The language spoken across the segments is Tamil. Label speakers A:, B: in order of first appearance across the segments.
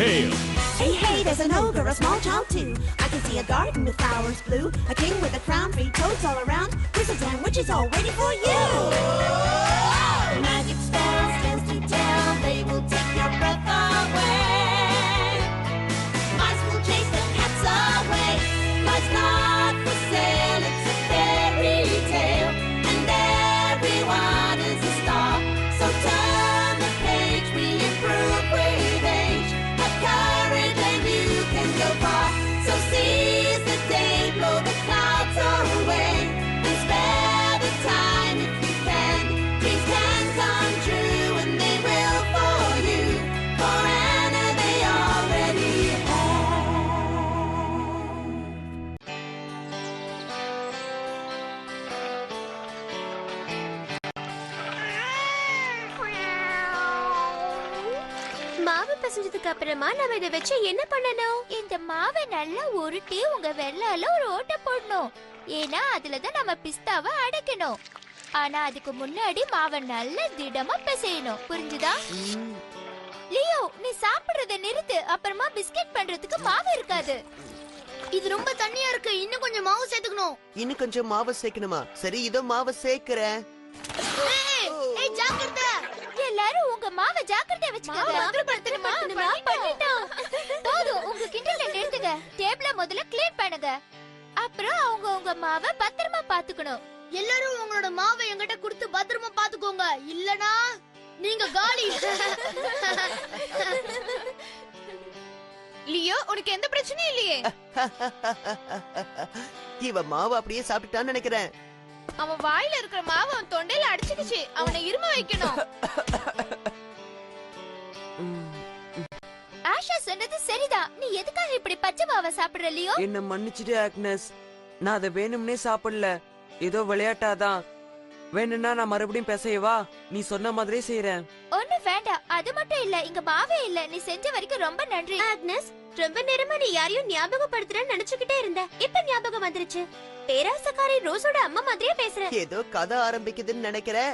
A: tale.
B: Hey, hey, there's an ogre, a small child too. I can see a garden with flowers blue, a king with a crown, 3 toads all around, wizards and witches all waiting for you. Magic spells, tales to tell, they will take your breath away. Mice will chase the cats away. Life's not for sale, it's a fairy tale, and everyone is a star. So turn the page, we improve with age. Have courage and you can go far. So seize the day, blow the clouds away, and spare the time if you can. Dreams can come true and they will for you. For Anna they already
C: மாவு பசஞ்சதுக்கு அப்புறமா நம்ம இதை வச்சு என்ன பண்ணணும்? இந்த மாவை நல்லா உருட்டி உங்க வெள்ளால ஒரு ஓட்டை போடணும். ஏன்னா அதுலதான் நம்ம பிஸ்தாவை அடைக்கணும். ஆனா அதுக்கு முன்னாடி மாவை நல்லா திடமா பிசையணும். புரிஞ்சுதா? லியோ, நீ சாப்பிடுறத நிறுத்து. அப்புறமா பிஸ்கட் பண்றதுக்கு மாவு இருக்காது.
D: இது ரொம்ப தண்ணியா இருக்கு. இன்னும் கொஞ்சம் மாவு சேர்த்துக்கணும்.
E: இன்னும் கொஞ்சம் மாவு சேர்க்கணுமா? சரி, இதோ மாவு சேர்க்கிறேன்.
D: ஏய், ஜாக்கிரதை.
C: எல்லாரும் உங்க மாவை ஜாக்கிரதையா வச்சுக்கோங்க. பண்ணிட்டோம். போதும், உங்க கிண்டல நிறுத்துங்க. டேபிள முதல்ல க்ளீன் பண்ணுங்க. அப்புறம் அவங்க உங்க மாவை பத்திரமா பாத்துக்கணும்.
D: எல்லாரும் உங்களோட மாவை என்கிட்ட கொடுத்து பத்திரமா பாத்துக்கோங்க. இல்லனா நீங்க காலி.
F: லியோ, உனக்கு எந்த பிரச்சனையும் இல்லையே?
E: இவ மாவு அப்படியே சாப்பிட்டான்னு நினைக்கிறேன்.
F: அவன் வாயில இருக்கிற மாவு அவன் தொண்டையில அடிச்சுக்கிச்சு. அவனை இரும வைக்கணும்.
C: ஆஷா சொன்னது சரிதான். நீ எதுக்காக இப்படி பச்சை மாவை சாப்பிடுற லியோ?
G: என்ன மன்னிச்சிடு ஆக்னஸ், நான் அதை வேணும்னே சாப்பிடல. ஏதோ விளையாட்டாதான். வேணும்னா நான் மறுபடியும் பேசையவா? நீ சொன்ன மாதிரியே செய்யறேன்.
C: ஒண்ணு வேண்டாம். அது மட்டும் இல்ல, இங்க மாவே இல்ல. நீ செஞ்ச வரைக்கும் ரொம்ப நன்றி. ஆக்னஸ், ரொம்ப நேரமா நீ யாரையும் ஞாபகப்படுத்துறேன்னு நினைச்சுக்கிட்டே இருந்த. இப்ப ஞாபகம் வந்துருச்சு. பேராசக்காரி ரோஸோட அம்மா மாதிரியே பேசுற.
E: ஏதோ கதை ஆரம்பிக்குதுன்னு நினைக்கிறேன்.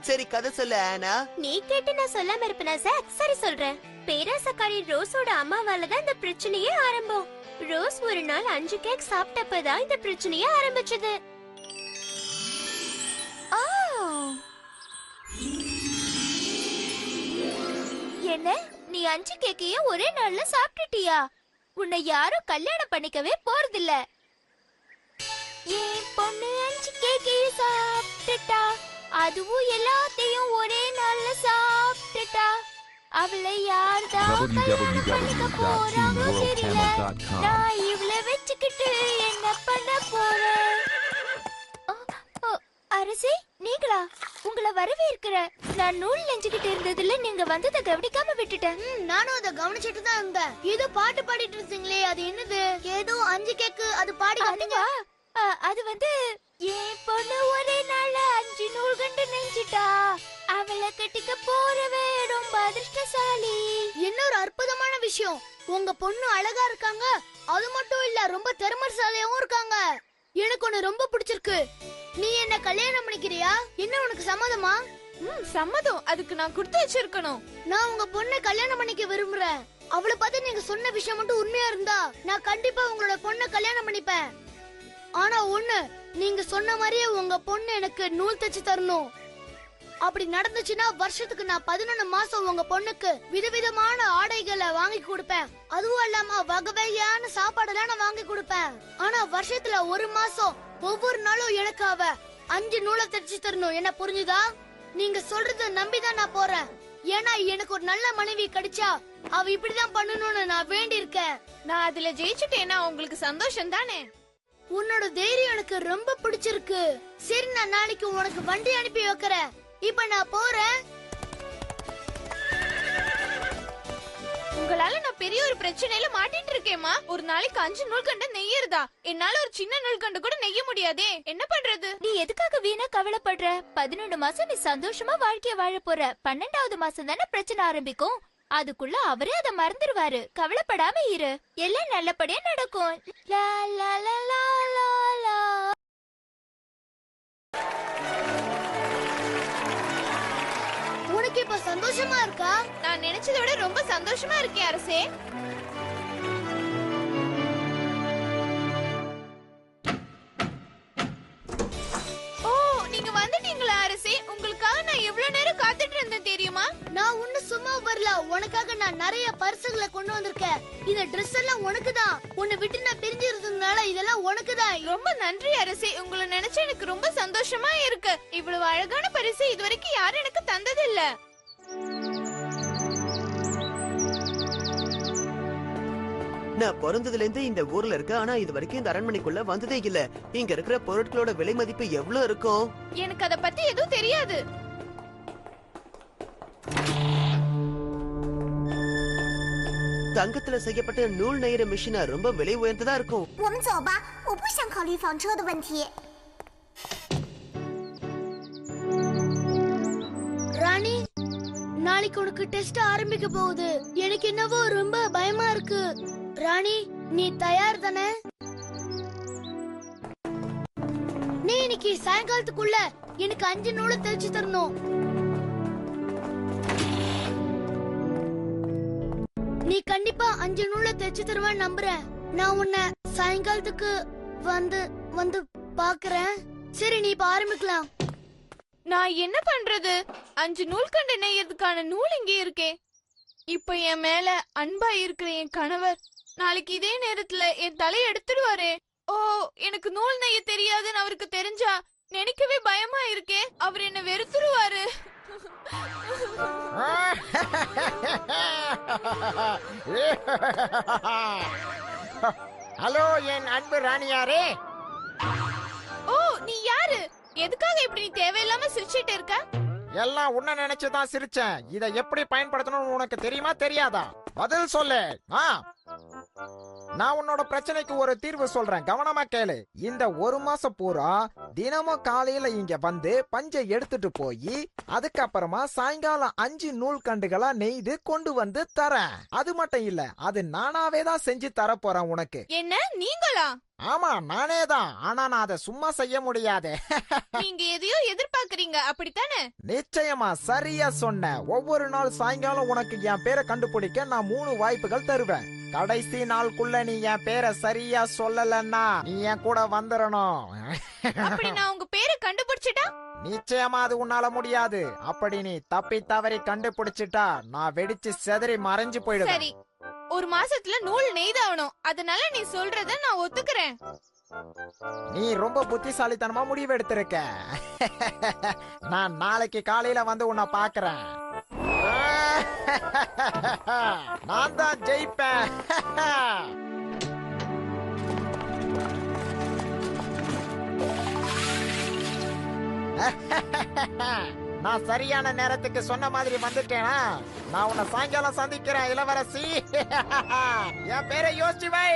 E: சரி, கதை சொல்ல ஆனா.
C: நீ கேட்டு நான் சொல்லாம இருப்பேனா சாக்? சரி சொல்றேன். பேராசக்காரி ரோஸோட அம்மாவால தான் இந்த பிரச்சனையே ஆரம்பம். ரோஸ் ஒரு நாள் 5 கேக் சாப்பிட்டப்பதான் இந்த பிரச்சனையே ஆரம்பிச்சது. என்ன, நீ 5 கேக்கையும் ஒரே நாள்ல சாப்பிட்டுட்டியா? உன்னை யாரும் கல்யாணம் பண்ணிக்கவே போறதில்ல. ஏன் பொண்ணு 5 கேக்கையும் சாப்பிட்டுட்டா, அதுவும் எல்லாத்தையும் ஒரே நாள்ல சாப்பிட்டுட்டா. அவளை யார்தான் கல்யாணம் பண்ணிக்க போறாங்க தெரியல. நான் இவளை வச்சுக்கிட்டு என்ன பண்ண போறேன்? அரசி, நீங்களா? உங்களை வரவேற்கிற. நான் நூல் நெஞ்சுக்கிட்டு இருந்ததுல நீங்க வந்ததை கவனிக்காம விட்டுட்டேன்.
D: நானும் அதை கவனிச்சிட்டு தான் இருந்தேன். ஏதோ பாட்டு பாடிட்டு இருந்தீங்களே, அது என்னது? ஏதோ 5 கேக்கு அது பாடி வந்தீங்க.
C: அது வந்து ஏன் பொண்ணு ஒரே நாள்ல 5 நூல்கண்டு நெஞ்சிட்டா. அவளை கட்டிக்க போறவே ரொம்ப அதிர்ஷ்டசாலி.
D: இன்னொரு அற்புதமான விஷயம், உங்க பொண்ணு அழகா இருக்காங்க. அது மட்டும் இல்ல, ரொம்ப திறமைசாலியாவும் இருக்காங்க. எனக்கு ஒண்ணு ரொம்ப பிடிச்சிருக்கு. நீ என்ன கல்யாணம் பண்ணிக்கிறியா? என்ன உனக்கு சம்மதமா?
F: சம்மதம். அதுக்கு நான் கொடுத்து வச்சிருக்கணும்.
D: நான் உங்க பொண்ணை கல்யாணம் பண்ணிக்க விரும்புறேன். அவளை பார்த்து நீங்க சொன்ன விஷயம் மட்டும் உண்மையா இருந்தா நான் கண்டிப்பா உங்களோட பொண்ணை கல்யாணம் பண்ணிப்பேன். ஆனா ஒண்ணு, நீங்க சொன்ன மாதிரியே உங்க பொண்ணு எனக்கு நூல் தச்சு தரணும். அப்படி நடந்துச்சுன்னா வருஷத்துக்கு நான் 11 மாசம் உங்க பொண்ணுக்கு விதவிதமான ஆடைகளை வாங்கி கொடுப்பேன். அதுவும் இல்லாம வகை வகையான சாப்பாடெல்லாம் நான் வாங்கி கொடுப்பேன். ஆனா வருஷத்துல 1 மாசம் ஒவ்வொரு நாளும் எனக்கு அவ 5 நூலை தச்சு தரணும். என்ன புரிஞ்சுதா? நீங்க சொல்றத நம்பிதான் நான் போறேன். ஏன்னா எனக்கு ஒரு நல்ல மனைவி கிடைச்சா அவ இப்படிதான் பண்ணணும்னு நான் வேண்டி இருக்கேன்.
F: நான் அதுல ஜெயிச்சுட்டேன்னா உங்களுக்கு சந்தோஷம் தானே?
D: உன்னோட தைரியம் எனக்கு ரொம்ப பிடிச்சிருக்கு. சரி, நான் நாளைக்கு உனக்கு வண்டி அனுப்பி வைக்கிறேன். இப்ப நான் போறேன்.
F: உங்களால நான் பெரிய ஒரு பிரச்சனையில மாட்டிட்டு இருக்கேமா. ஒரு நாளைக்கு 5 நூல்கண்டு நெய்யறதா? என்னால ஒரு சின்ன நூல்கண்டு கூட நெய்ய முடியாதே. என்ன பண்றது?
C: நீ எதுக்காக வீணா கவலைப்படுற? 11 மாசம் நீ சந்தோஷமா வாழ்க்கைய வாழ போற. 12வது மாசம் தானே பிரச்சனை ஆரம்பிக்கும். அதுக்குள்ள அவரே அத மறந்துடுவாரு. கவலைப்படாம இரு, எல்லாம் நல்லபடியா நடக்கும். லா லா லா லா லா லா.
D: உனக்கு இப்ப சந்தோஷமா இருக்கா?
F: நான் நினைச்சதை விட ரொம்ப சந்தோஷமா இருக்கேன் அரசே. ஓ, நீங்க வந்துட்டீங்களா அரசே? உங்களுக்காக நான் எவ்வளவு நேரம் காத்துட்டு இருந்தேன் தெரியுமா?
D: நான் ஒண்ணு சும்மா வரல, உனக்காக நான் நிறைய பரிசுகளை கொண்டு வந்திருக்கேன். இந்த ட்ரெஸ் எல்லாம் உனக்கு தான். உன்னை விட்டு நான் பிரிஞ்சிருந்ததுனால இதெல்லாம் உனக்கு தான்.
F: ரொம்ப நன்றி அரசே. உங்களை நினைச்சு எனக்கு ரொம்ப சந்தோஷமா இருக்கு. இவ்வளவு அழகான பரிசு இதுவரைக்கும் யாரும் எனக்கு தந்ததில்ல.
E: நான் பிறந்ததுல இருந்து இந்த ஊர்ல இருக்க, ஆனா இது வரைக்கும் இந்த அரண்மனைக்குள்ள வந்ததே இல்ல. இங்க இருக்கிற பொருட்களோட விலை மதிப்பு எவ்வளவு இருக்கும்?
F: எனக்கு அத பத்தி எதுவும் தெரியாது.
E: தங்கத்துல செய்யப்பட்ட நூல் நெய்யற மிஷினா ரொம்ப விலை உயர்ந்ததா இருக்கும்.
A: 我们走吧，我不想考虑房车的问题。
D: ராணி, நாளைக்கு உனக்கு டெஸ்ட் ஆரம்பிக்க போகுது. எனக்கு என்னவோ ரொம்ப பயமா இருக்கு. ராணி, நீ தயார் தானே? நீ இன்னைக்கு சாயங்காலத்துக்குள்ள எனக்கு 5 நூலை தைச்சு தரணும். நீ கண்டிப்பா 5 நூலை தைச்சு தருவேன்னு நம்புறேன். நான் உன்னை சாயங்காலத்துக்கு வந்து வந்து பாக்குறேன். சரி, நீ இப்ப ஆரம்பிக்கலாம்.
F: நான் என்ன பண்றது? 5 நூல்கண்டு நெய்யறதுக்கான நூல் இங்கே இருக்கே. இப்ப என் மேல அன்பா இருக்கிற என் கணவர் நாளைக்கு இதே நேரத்துல என் தலையை எடுத்துடுவாரே. ஓ, எனக்கு நூல் நெய்ய தெரியாதுன்னு அவருக்கு தெரிஞ்சா நினைக்கவே பயமா இருக்கே. அவர் என்ன வெறுத்துருவாரு.
H: ஹலோ என் அன்பு ராணியாரே.
F: ஓ, நீ யாரு? எதுக்காக இப்படி நீ தேவையில்லாம சிரிச்சிட்டு இருக்க?
H: எல்லாம் உன்ன நினைச்சுதான் சிரிச்சேன். இதை எப்படி பயன்படுத்தணும்னு உனக்கு தெரியுமா தெரியாதா? பதில் சொல்லு. நான் உன்னோட பிரச்சனைக்கு ஒரு தீர்வு சொல்றேன், கவனமா கேளு. இந்த 1 மாசம் பூரா தினமும் காலையில இங்க வந்து பஞ்சை எடுத்துட்டு போய் அதுக்கப்புறமா சாயங்காலம் 5 நூல் கண்டுகளா நெய்து கொண்டு வந்து தரேன். அது மட்டும் இல்ல, அது நானாவே தான் செஞ்சு தர போறேன் உனக்கு.
F: என்ன, நீங்களா?
H: ஆமா, நானே தான். ஆனா நான் அதை சும்மா செய்ய முடியாது.
F: நீங்க எதையோ எதிர்பார்க்கறீங்க, அப்படித்தானே?
H: நிச்சயமா, சரியா சொன்ன. ஒவ்வொரு நாள் சாயங்காலம் உனக்கு என் பேரை கண்டுபிடிக்க நான் 3 வாய்ப்புகள் தருவேன். கடைசி நாளுக்குள்ள நீ என் பேரை சரியா சொல்லலன்னா நீ என் கூட வந்துடணும்.
F: அப்படி நான் உங்க பேரை கண்டுபிடிச்சிட்டா?
H: நிச்சயமா அது உன்னால முடியாது. அப்படி நீ தப்பி தவறி கண்டுபிடிச்சிட்டா நான் வெடிச்சு செதறி மறைஞ்சு போயிடுவேன்.
F: சரி, 1 மாசத்துல நூல் நெய்தாகணும். அதனால நீ சொல்றத நான் ஒத்துக்கிறேன்.
H: நீ ரொம்ப புத்திசாலித்தனமா முடிவு எடுத்திருக்க. நான் நாளைக்கு காலையில வந்து உன்னை பாக்குறேன். நான் தான் ஜெயிப்பேன். நான் சரியான நேரத்துக்கு சொன்ன மாதிரி வந்துட்டேனா? நான் உன்னை சாயங்காலம் சந்திக்கிறேன் இளவரசி. என் பேரை யோசிச்சு வை.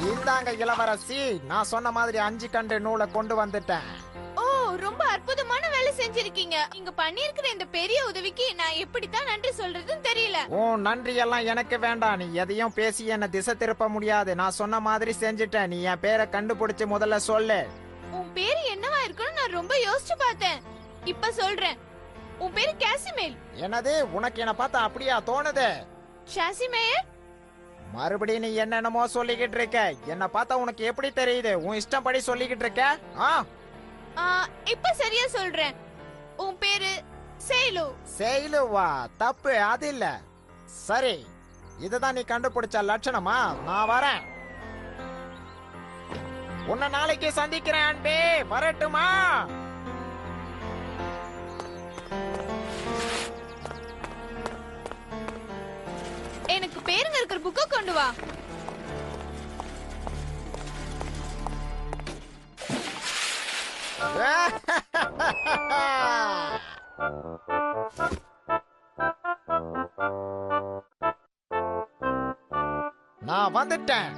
H: இந்தாங்க இளவரசி, நான் சொன்ன மாதிரி 5 கண்டு நூலை கொண்டு வந்துட்டேன்.
F: ஓ, ரொம்ப அற்புதமான வேலை செஞ்சிருக்கீங்க. இங்க பண்ணிருக்கிற இந்த பெரிய உதவிக்கு நான் எப்படித்தான் நன்றி சொல்றதுன்னு தெரியல.
H: உன் நன்றி எல்லாம் எனக்கு வேண்டாம். நீ எதையும் பேசி என்ன திசை திருப்ப முடியாது. நான் சொன்ன மாதிரி செஞ்சுட்டேன். நீ என் பேரை கண்டுபிடிச்சு முதல்ல சொல்லு.
F: உன் பேரு என்னவா இருக்குன்னு நான் ரொம்ப யோசிச்சு பார்த்தேன். இப்ப சொல்றேன். உன் பேரு கேசிமேல்.
H: என்னது, உனக்கு என்ன பார்த்தா அப்படியா தோணுது?
F: ஷாசிமேயர்?
H: மறுபடியும் நீ என்னென்னமோ சொல்லிக்கிட்டு இருக்க. என்ன பார்த்தா உனக்கு எப்படி தெரியுது? உன் இஷ்டப்படி சொல்லிக்கிட்டு இருக்க.
F: இப்ப சரியா சொல்றேன். உன் பேரு சேலு.
H: சேலுவா? தப்பு, அது இல்ல. சரி, இதுதான் நீ கண்டுபிடிச்ச லட்சணமா? நான் வரேன். உன்னை நாளைக்கு சந்திக்கிறேன் அன்பே. வரட்டுமா?
F: எனக்கு பேருங்க இருக்கிற புக்க கொண்டு வா.
H: நான் வந்துட்டேன்.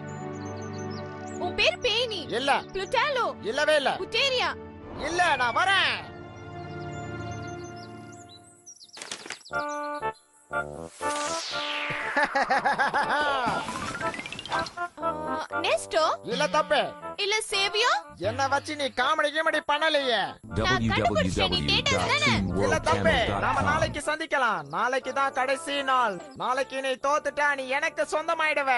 F: உன் பேர் பேனி.
H: இல்ல.
F: புளுட்டாலோ.
H: இல்லவே இல்ல.
F: புட்டேரியா.
H: இல்ல, நான் வரேன்.
F: நெஸ்டோ
H: இல்ல தப்பு.
F: இல்ல சேவியோ?
H: என்ன வச்சு நீ காமெடி பண்ணலையே.
F: நான் கண்டுபிடிச்சேன், நீ டேட்டஸ் தானே?
H: இல்ல தப்பு. நாம
I: www.teamworldchannel.com.
H: நாளைக்கு சந்திக்கலாம். நாளைக்கு தான் கடைசி நாள். நாளைக்கு நீ தோத்துட்டா நீ எனக்கு சொந்தமாயிடுவ.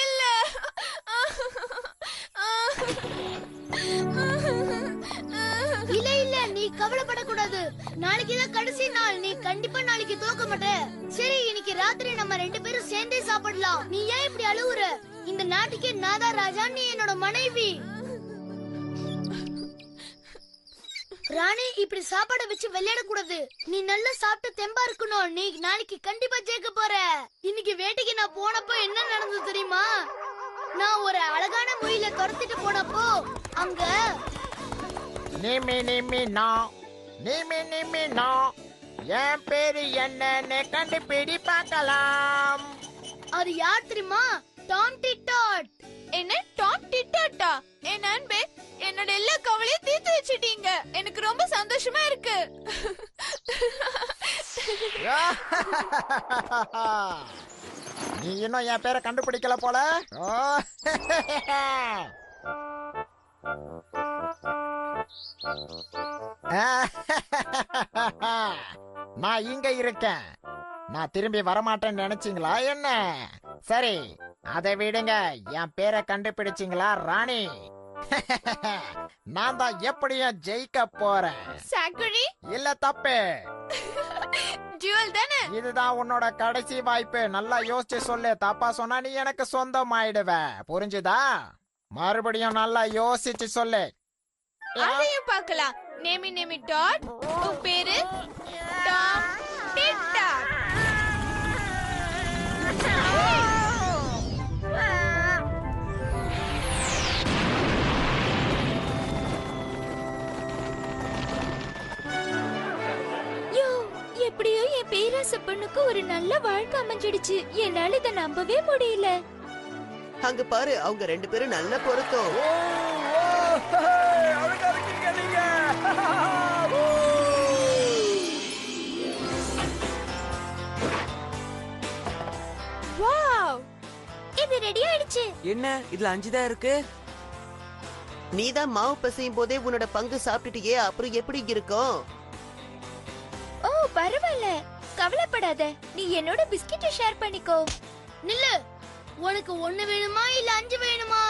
F: இல்ல.
D: இல்ல இல்ல நீ கவலைப்படக்கூடாது. நாளைக்கு தான் கடைசி நாள். நீ கண்டிப்பா நாளைக்கு தோக்க மாட்ட. சரி, இன்னைக்கு ராத்திரி நம்ம 2 பேரும் சேர்ந்தே சாப்பிடலாம். நீ ஏன் இப்படி அழுவுற? இந்த நாட்டுக்கே நான் தான் ராஜா, நீ என்னோட மனைவி. ராணி, இப்படி சாப்பாடை வச்சு விளையாட கூடாது. நீ நல்லா சாப்பிட்டு தெம்பா இருக்கணும். நீ நாளைக்கு கண்டிப்பா ஜெயிக்க போற. இன்னைக்கு வேட்டைக்கு நான் போனப்போ என்ன நடந்தது தெரியுமா? நான் ஒரு அழகான முயல துரத்திட்டு போனப்போ அங்க
H: நிமி நோ என் பேரு என்னன்னு கண்டுபிடி பார்க்கலாம்.
D: அது யார் தெரியுமா? டாம் டிட்டாட்.
F: என்ன டாம் டிட்டாட்டா? என் அன்பே, என்னோட எல்லா கவலையும் தீர்த்து வச்சிட்டீங்க. எனக்கு ரொம்ப சந்தோஷமா இருக்கு.
H: நீ இன்னும் என் பேரை கண்டுபிடிக்கல போல. நான் இங்க இருக்கேன். நான் திரும்பி வரமாட்டேன்னு நினைச்சீங்களா என்ன? சரி, அதை விடுங்க. என் பேரை கண்டுபிடிச்சீங்களா ராணி? நான் தான் எப்படியும் ஜெயிக்க போறேன்.
F: சாக்குரி?
H: இல்ல தப்பு.
F: ஜுவல் தானே?
H: இதுதான் உன்னோட கடைசி வாய்ப்பு. நல்லா யோசிச்சு சொல்லு. தப்பா சொன்னா நீ எனக்கு சொந்தமாயிடுவ. புரிஞ்சுதா? மறுபடியும் நல்லா யோசிச்சு சொல்லு.
F: அதையும் பார்க்கலாம். நேமி டாட். உன் பேரு டாம் டிட்டாட்.
C: எப்படியோ என் பேராசை பொண்ணுக்கு ஒரு நல்ல வாழ்க்கை அமைஞ்சிடுச்சு. என்னால இதை நம்பவே முடியல.
E: அங்க பாரு, அவங்க 2 பேரும் நல்ல பொருத்தம்.
C: வாவ், இது ரெடி ஆயிடுச்சு.
G: என்ன இதுல 5 தான் இருக்கு?
E: நீதான் மாவு பசையும் போதே உன்னோட பங்கு சாப்பிட்டுட்டியே, அப்புறம் எப்படி இருக்கும்?
C: ஓ பரவாயில்ல, கவலைப்படாத. நீ என்னோட பிஸ்கெட்டை ஷேர் பண்ணிக்கோ.
D: நில்லு. உனக்கு 1 வேணுமா இல்ல 5 வேணுமா?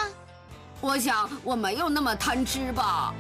J: 我想我没有那么贪吃吧。